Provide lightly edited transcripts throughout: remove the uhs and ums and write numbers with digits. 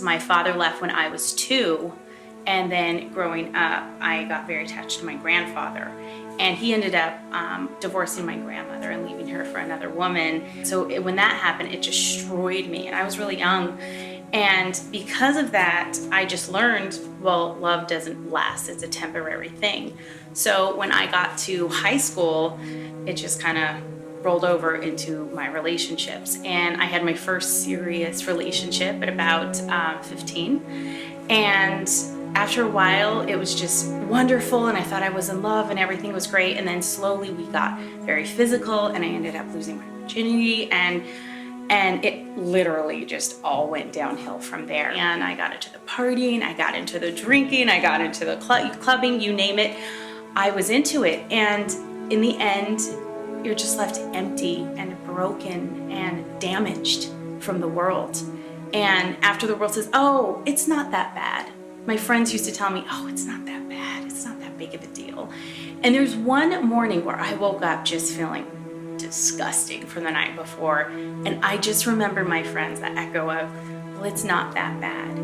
My father left when I was 2, and then growing up, I got very attached to my grandfather. And he ended up divorcing my grandmother and leaving her for another woman. So when that happened, it destroyed me, and I was really young. And because of that, I just learned, well, love doesn't last. It's a temporary thing. So when I got to high school, it just kind of rolled over into my relationships. And I had my first serious relationship at about 15. And after a while, it was just wonderful, and I thought I was in love and everything was great. And then slowly we got very physical, and I ended up losing my virginity, and it literally just all went downhill from there. And I got into the partying, I got into the drinking, I got into the clubbing, you name it. I was into it, and in the end, you're just left empty and broken and damaged from the world. And after the world says, oh, it's not that bad. My friends used to tell me, oh, it's not that bad. It's not that big of a deal. And there's one morning where I woke up just feeling disgusting from the night before. And I just remember my friends, that echo of, well, it's not that bad.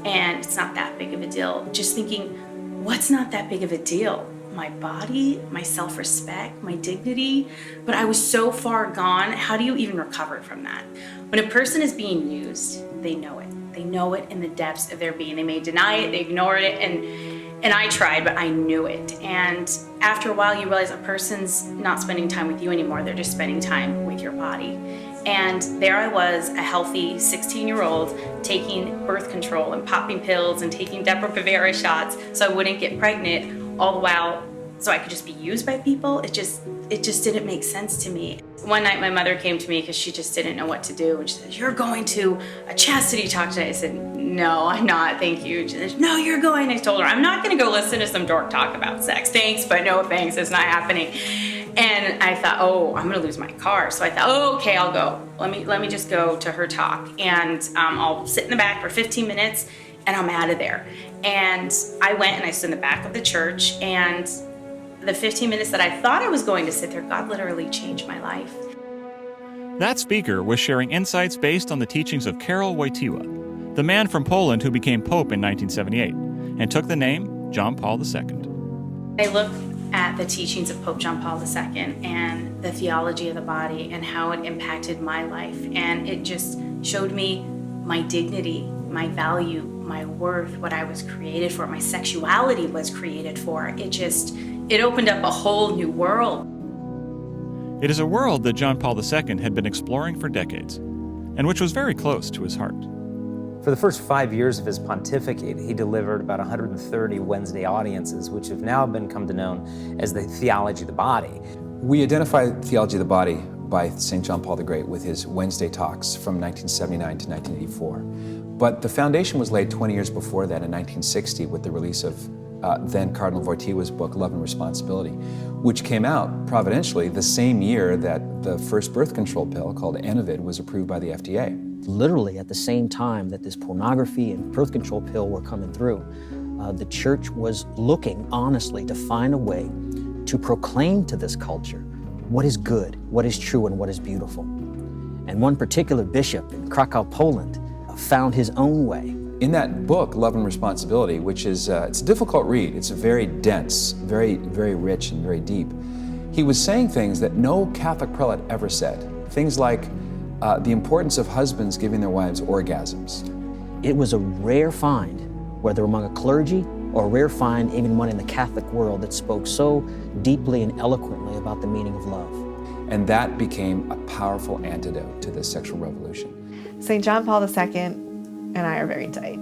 And it's not that big of a deal. Just thinking, what's not that big of a deal? My body, my self-respect, my dignity. But I was so far gone. How do you even recover from that? When a person is being used, they know it. They know it in the depths of their being. They may deny it, they ignored it, and I tried, but I knew it. And after a while, you realize a person's not spending time with you anymore. They're just spending time with your body. And there I was, a healthy 16-year-old, taking birth control and popping pills and taking Depo-Provera shots so I wouldn't get pregnant, all the while so I could just be used by people. It just didn't make sense to me. One night my mother came to me because she just didn't know what to do, and she said, you're going to a chastity talk today. I said, no, I'm not, thank you. She said, no, you're going. I told her, I'm not going to go listen to some dork talk about sex. Thanks, but no thanks, it's not happening. And I thought, oh, I'm going to lose my car. So I thought, oh, okay, I'll go. Let me just go to her talk, and I'll sit in the back for 15 minutes, and I'm out of there. And I went and I stood in the back of the church, and the 15 minutes that I thought I was going to sit there, God literally changed my life. That speaker was sharing insights based on the teachings of Karol Wojtyła, the man from Poland who became Pope in 1978 and took the name John Paul II. I look at the teachings of Pope John Paul II and the theology of the body and how it impacted my life. And it just showed me my dignity, my value, my worth, what I was created for, my sexuality was created for. It opened up a whole new world. It is a world that John Paul II had been exploring for decades, and which was very close to his heart. For the first 5 years of his pontificate, he delivered about 130 Wednesday audiences, which have now come to known as the Theology of the Body. We identify Theology of the Body by St. John Paul the Great with his Wednesday talks from 1979 to 1984. But the foundation was laid 20 years before that, in 1960, with the release of then Cardinal Wojtyła's book, Love and Responsibility, which came out providentially the same year that the first birth control pill, called Antidote, was approved by the FDA. Literally at the same time that this pornography and birth control pill were coming through, the church was looking honestly to find a way to proclaim to this culture what is good, what is true, and what is beautiful. And one particular bishop in Krakow, Poland, found his own way. In that book, Love and Responsibility, which is it's a difficult read, it's very dense, very, very rich and very deep, he was saying things that no Catholic prelate ever said. Things like the importance of husbands giving their wives orgasms. It was a rare find, whether among a clergy or a rare find even one in the Catholic world that spoke so deeply and eloquently about the meaning of love. And that became a powerful antidote to the sexual revolution. St. John Paul II and I are very tight.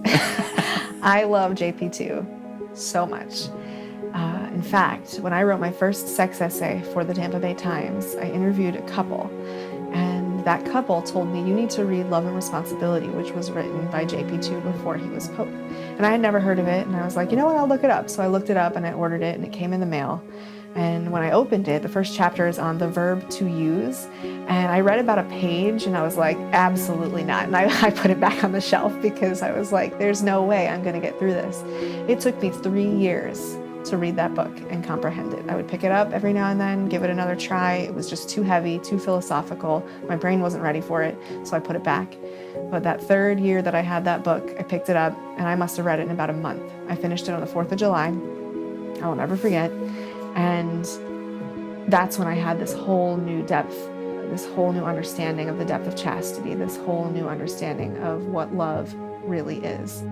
I love JP2 so much. In fact, when I wrote my first sex essay for the Tampa Bay Times, I interviewed a couple, and that couple told me, you need to read Love and Responsibility, which was written by JP2 before he was Pope. And I had never heard of it, and I was like, you know what, I'll look it up. So I looked it up and I ordered it, and it came in the mail. And when I opened it, the first chapter is on the verb to use. And I read about a page and I was like, absolutely not. And I put it back on the shelf because I was like, there's no way I'm going to get through this. It took me 3 years to read that book and comprehend it. I would pick it up every now and then, give it another try. It was just too heavy, too philosophical. My brain wasn't ready for it, so I put it back. But that third year that I had that book, I picked it up, and I must have read it in about a month. I finished it on the 4th of July. I will never forget. And that's when I had this whole new depth, this whole new understanding of the depth of chastity, this whole new understanding of what love really is.